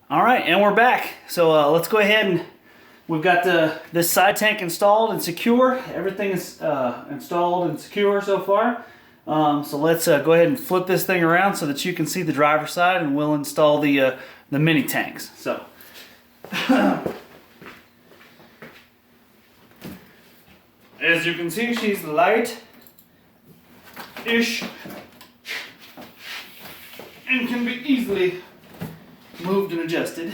All right, and we're back. So let's go ahead and we've got this side tank installed and secure. Everything is installed and secure so far. So let's go ahead and flip this thing around so that you can see the driver's side, and we'll install the mini tanks. So. As you can see, she's light-ish and can be easily moved and adjusted.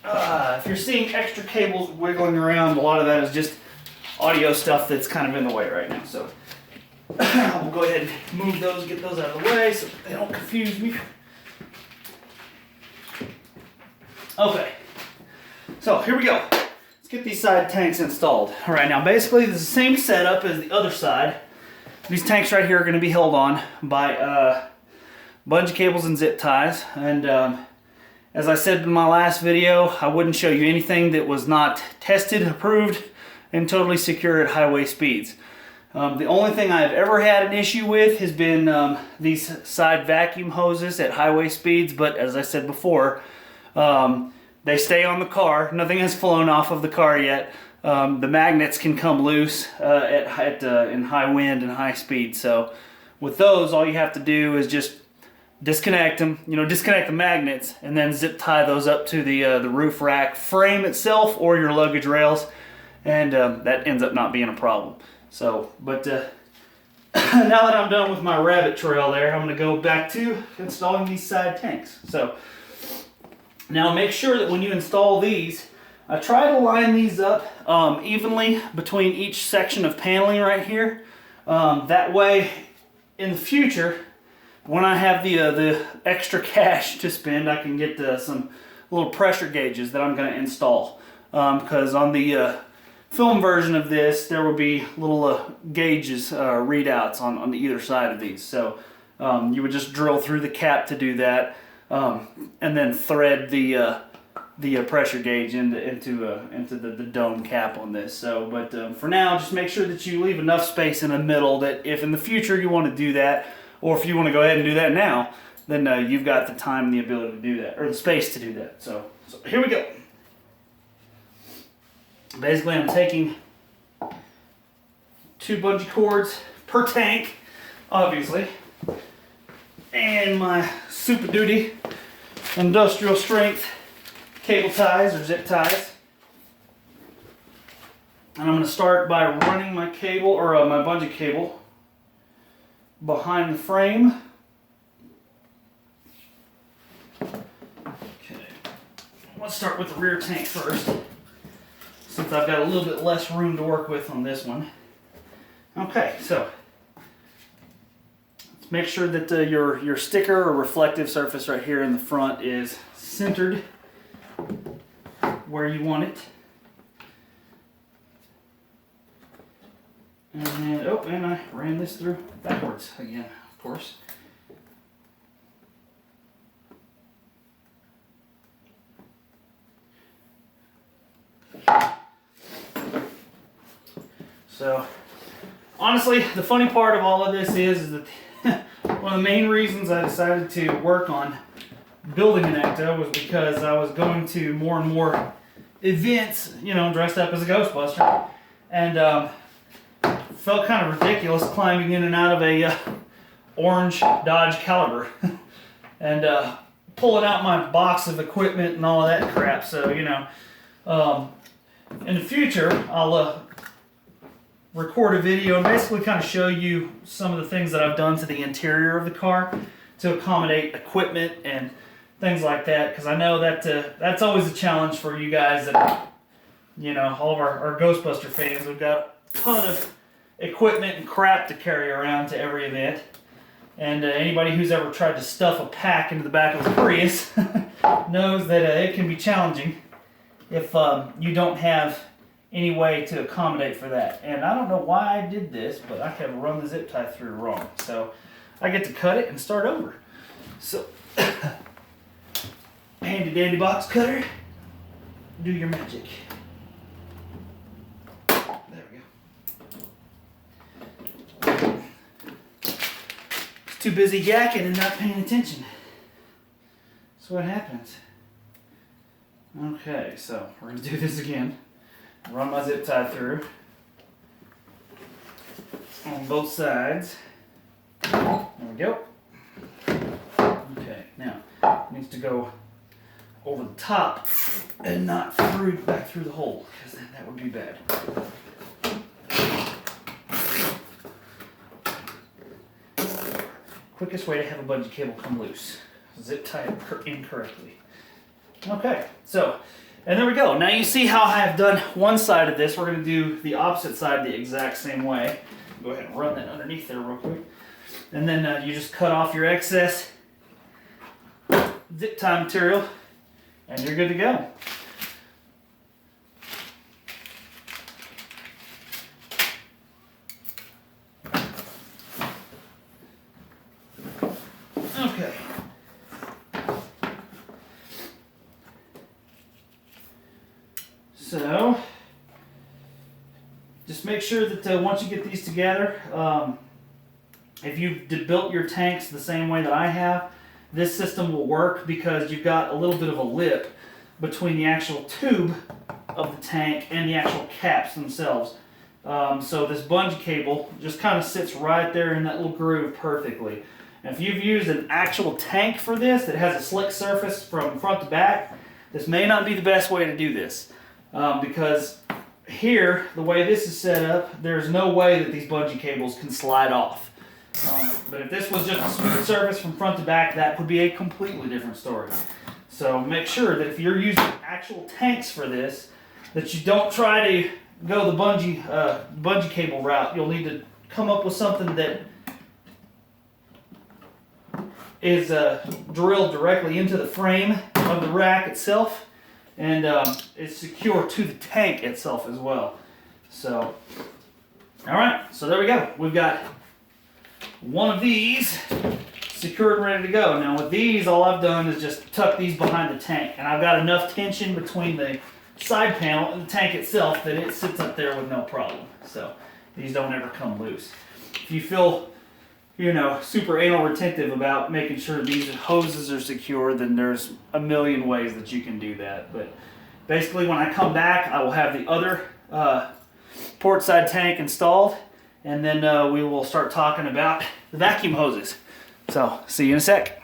If you're seeing extra cables wiggling around, a lot of that is just audio stuff that's kind of in the way right now. So we'll go ahead and move those, get those out of the way so they don't confuse me. Okay, so here we go. Let's get these side tanks installed. All right, now basically this is the same setup as the other side. These tanks right here are going to be held on by bunch of cables and zip ties, and as I said in my last video, I wouldn't show you anything that was not tested, approved, and totally secure at highway speeds. The only thing I've ever had an issue with has been these side vacuum hoses at highway speeds, but as I said before, they stay on the car. Nothing has flown off of the car yet. The magnets can come loose in high wind and high speed, so with those all you have to do is just disconnect them, disconnect the magnets, and then zip tie those up to the roof rack frame itself or your luggage rails, and that ends up not being a problem. So, but now that I'm done with my rabbit trail there, I'm going to go back to installing these side tanks. So, now make sure that when you install these, I try to line these up evenly between each section of paneling right here. That way, in the future, when I have the extra cash to spend, I can get some little pressure gauges that I'm going to install. Because on the film version of this, there will be little gauges, readouts on either side of these. So you would just drill through the cap to do that, and then thread the pressure gauge into the dome cap on this. So, but for now, just make sure that you leave enough space in the middle that if in the future you want to do that, or if you want to go ahead and do that now, then you've got the time and the ability to do that, or the space to do that. So here we go. Basically, I'm taking 2 bungee cords per tank, obviously, and my Super Duty industrial strength cable ties or zip ties. And I'm going to start by running my cable, or my bungee cable, behind the frame. Okay, let's start with the rear tank first, since I've got a little bit less room to work with on this one. Okay, so let's make sure that your sticker or reflective surface right here in the front is centered where you want it. And then, oh, and I ran this through backwards again, of course. So, honestly, the funny part of all of this is that one of the main reasons I decided to work on building an Ecto was because I was going to more and more events, dressed up as a Ghostbuster, and felt kind of ridiculous climbing in and out of a orange Dodge Caliber and pulling out my box of equipment and all of that crap. So, in the future, I'll record a video and basically kind of show you some of the things that I've done to the interior of the car to accommodate equipment and things like that, because I know that that's always a challenge for you guys that, all of our Ghostbuster fans. We've got a ton of equipment and crap to carry around to every event, and anybody who's ever tried to stuff a pack into the back of a Prius knows that it can be challenging if you don't have any way to accommodate for that. And I don't know why I did this, but I have run the zip tie through wrong, so I get to cut it and start over. So handy dandy box cutter, do your magic. There we go. Too busy yakking and not paying attention. That's what happens. Okay, so we're going to do this again. Run my zip tie through on both sides. There we go. Okay, now it needs to go over the top and not back through the hole, because then that would be bad. Quickest way to have a bungee cable come loose. Zip tie it incorrectly. Okay, so, and there we go. Now you see how I have done one side of this. We're going to do the opposite side the exact same way. Go ahead and run that underneath there real quick. And then you just cut off your excess zip tie material, and you're good to go. Okay. So, just make sure that once you get these together, if you've built your tanks the same way that I have, this system will work because you've got a little bit of a lip between the actual tube of the tank and the actual caps themselves. So this bungee cable just kind of sits right there in that little groove perfectly. And if you've used an actual tank for this that has a slick surface from front to back, this may not be the best way to do this. Because here, the way this is set up, there's no way that these bungee cables can slide off. But if this was just a smooth surface from front to back, that would be a completely different story. So make sure that if you're using actual tanks for this, that you don't try to go the bungee cable route. You'll need to come up with something that is drilled directly into the frame of the rack itself, and is secure to the tank itself as well. So, all right, so there we go. We've got one of these secured and ready to go. Now with these, all I've done is just tuck these behind the tank, and I've got enough tension between the side panel and the tank itself that it sits up there with no problem. So these don't ever come loose. If you feel, you know, super anal retentive about making sure these hoses are secure, then there's a million ways that you can do that. But basically, when I come back, I will have the other port side tank installed, and then we will start talking about the vacuum hoses. So, see you in a sec.